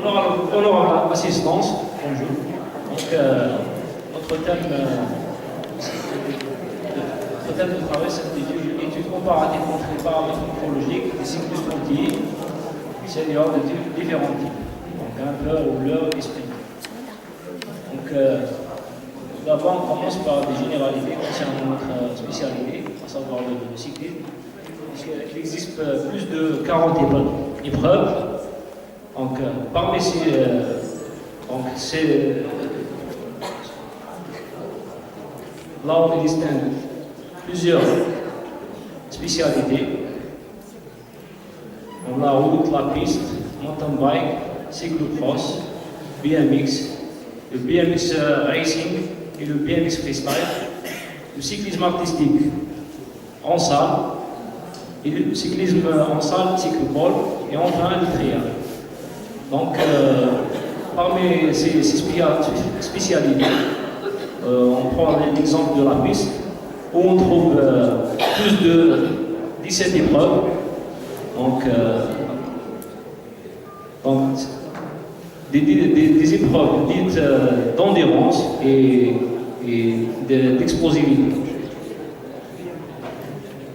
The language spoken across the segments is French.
on aura l'assistance. Bonjour. Donc, notre thème de travail, c'est l'étude comparative entre les paramètres morphologiques des cycles sportifs seniors de différents types. Donc, grimpeur, rouleur et sprint. Donc, d'abord, on commence par des généralités concernant notre spécialité, à savoir le cyclisme. Il existe plus de 40 épreuves. Donc, parmi là, on distingue plusieurs spécialités. On a la route, la piste, mountain bike, cyclocross, BMX, le BMX Racing et le BMX Freestyle, le cyclisme artistique en salle, et le cyclisme en salle, cyclocross, et enfin le trial. Donc, parmi ces spécialités, on prend l'exemple de la piste, où on trouve plus de 17 épreuves. Donc des épreuves dites d'endurance et d'explosivité.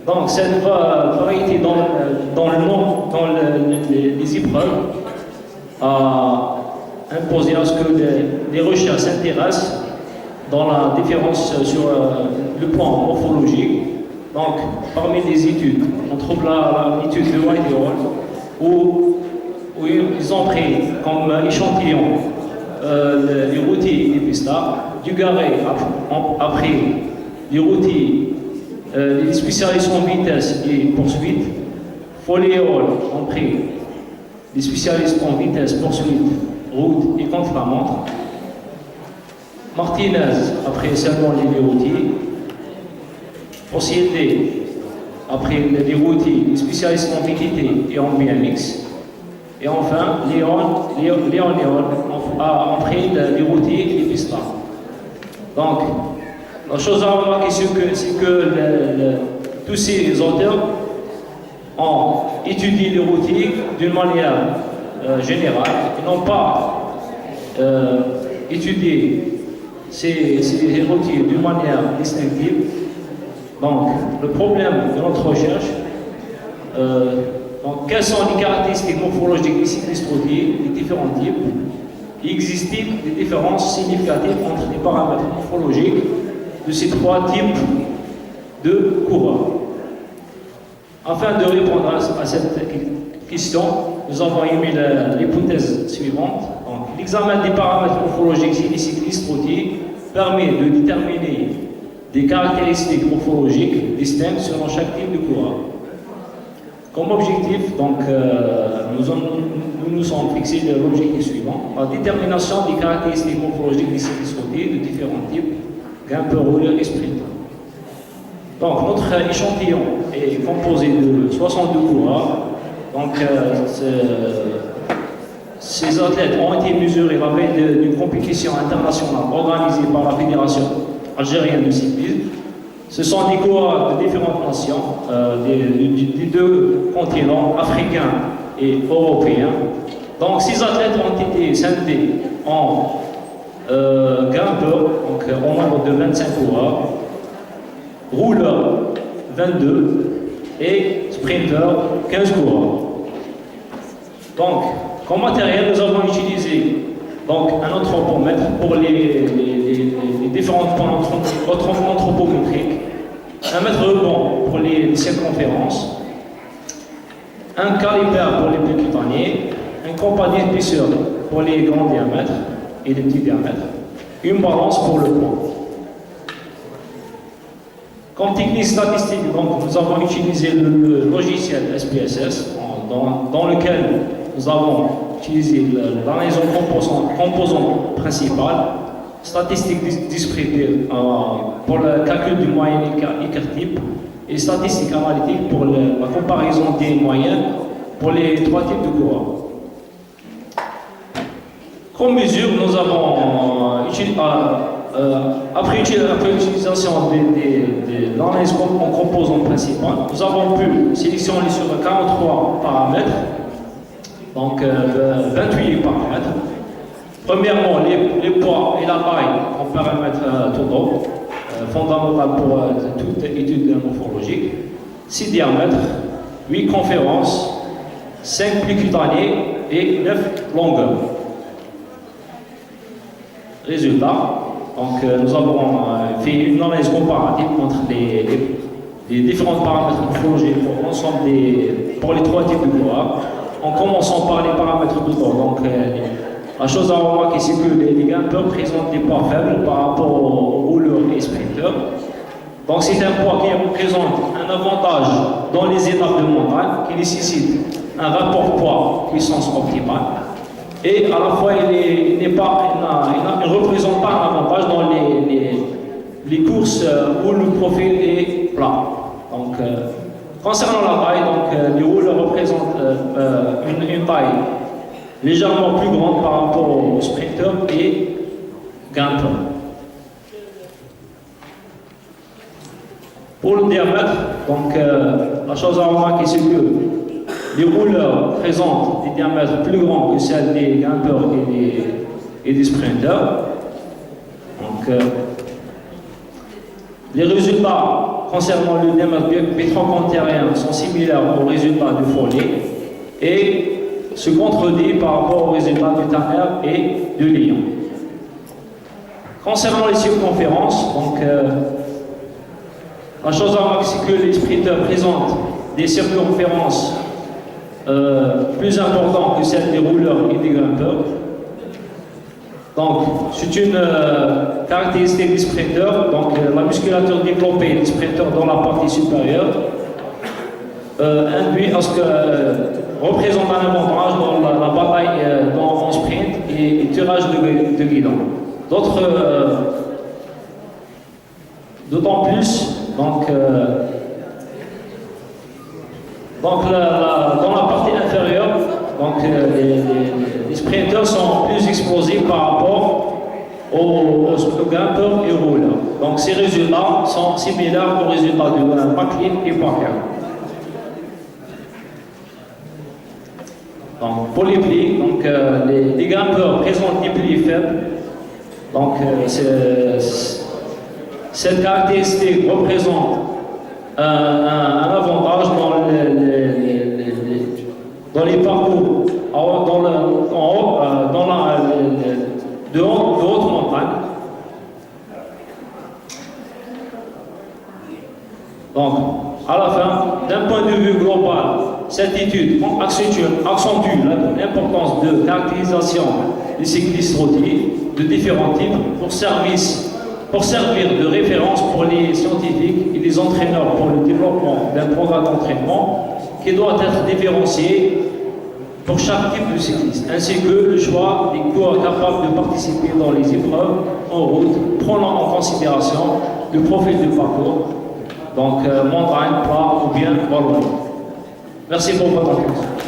Donc, cette variété dans les épreuves a imposé à ce que les recherches s'intéressent dans la différence sur le plan morphologique. Donc, parmi les études, on trouve l'étude de Whitehall où ils ont pris comme échantillon les routiers et les pistards. Dugarry a pris les routiers, les spécialistes en vitesse et poursuite. Foley-Hall ont pris les spécialistes en vitesse, poursuite, route et contre-la-montre. Martinez a pris seulement les routiers. Possiété après les routiers, les spécialistes en VTT et en BMX. Et enfin, Léon a pris les routiers et les pistards. Donc, la chose à remarquer, c'est que tous ces auteurs ont étudié les routiers d'une manière générale. Ils n'ont pas étudié ces routiers d'une manière distinctive. Donc, le problème de notre recherche, quelles sont les caractéristiques morphologiques des cyclistes routiers, des différents types? Il existe des différences significatives entre les paramètres morphologiques de ces trois types de coureurs. Afin de répondre à cette question, nous avons émis l'hypothèse suivante. L'examen des paramètres morphologiques des cyclistes routiers permet de déterminer des caractéristiques morphologiques distinctes selon chaque type de coureur. Comme objectif, nous sommes fixés de l'objectif suivant, la détermination des caractéristiques morphologiques des cyclistes routiers de différents types, grimpeurs, rouleurs et sprinteurs. Donc, notre échantillon est composé de 62 coureurs. Donc, ces athlètes ont été mesurés la veille d'une compétition internationale organisée par la Fédération algérienne de cyclisme. Ce sont des coureurs de différentes nations, des deux continents, africains et européens. Donc, ces athlètes ont été scindés en grimpeurs, donc au nombre de 25 coureurs, rouleurs, 22, et sprinteurs, 15 coureurs. Donc, comme matériel, nous avons utilisé un anthropomètre pour les différentes points anthropométriques, un mètre rebond pour les circonférences, un calipère pour les plus cutaniers, un compas d'épaisseur pour les grands diamètres et les petits diamètres, une balance pour le poids. Comme technique statistique, nous avons utilisé le logiciel SPSS dans lequel nous avons utilisé l'analyse en composants principales, statistiques discrétées pour le calcul du moyen écart type et statistiques analytiques pour la comparaison des moyennes pour les trois types de coureurs. Comme mesure, nous avons après l'utilisation de l'analyse en composants principaux, nous avons pu sélectionner sur 43 paramètres donc 28 paramètres. Premièrement, les poids et la taille en paramètres totaux, fondamental pour toute étude morphologique. 6 diamètres, 8 conférences, 5 plis cutanés et 9 longueurs. Résultat, donc nous avons fait une analyse comparative entre les différents paramètres morphologiques pour l'ensemble pour les 3 types de cohortes, en commençant par les paramètres totaux. Donc, la chose à remarquer, c'est que les grimpeurs présentent des poids faibles par rapport aux rouleurs et sprinteurs. Donc, c'est un poids qui représente un avantage dans les étapes de montagne, qui nécessite un rapport poids-puissance optimal. Et à la fois, il ne représente pas un avantage dans les courses où le profil est plat. Donc, concernant la taille, donc, les rouleurs représentent une taille légèrement plus grande par rapport aux sprinteurs et grimpeurs. Pour le diamètre, donc, la chose à remarquer, c'est que les rouleurs présentent des diamètres plus grands que celles des grimpeurs et des sprinteurs. Donc, les résultats concernant le diamètre métrocontérien sont similaires aux résultats de Foley et se contredit par rapport aux résultats de Tanner et de Lyon. Concernant les circonférences, donc, la chose à remarquer, c'est que les sprinteurs présentent des circonférences plus importantes que celles des rouleurs et des grimpeurs. Donc, c'est une caractéristique des sprinteurs. Donc, la musculature développée des sprinteurs dans la partie supérieure induit à ce que représente un avantage dans la bataille en sprint et tirage de guidon. D'autant plus, donc dans la partie inférieure, donc, les sprinteurs sont plus explosifs par rapport aux grimpeurs et aux rouleurs. Donc ces résultats sont similaires aux résultats de McLean et Parker. Donc, pour les plis, donc, les grimpeurs présentent des plis faibles. Donc, cette caractéristique représente un avantage dans les parcours de haute montagne. Donc, à la fin, d'un point de vue global, cette étude accentue l'importance de caractérisation des cyclistes routiers de différents types pour servir de référence pour les scientifiques et les entraîneurs pour le développement d'un programme d'entraînement qui doit être différencié pour chaque type de cycliste, ainsi que le choix des coureurs capables de participer dans les épreuves en route, prenant en considération le profil du parcours, donc montagne, plat ou bien vallonné. Merci pour votre attention.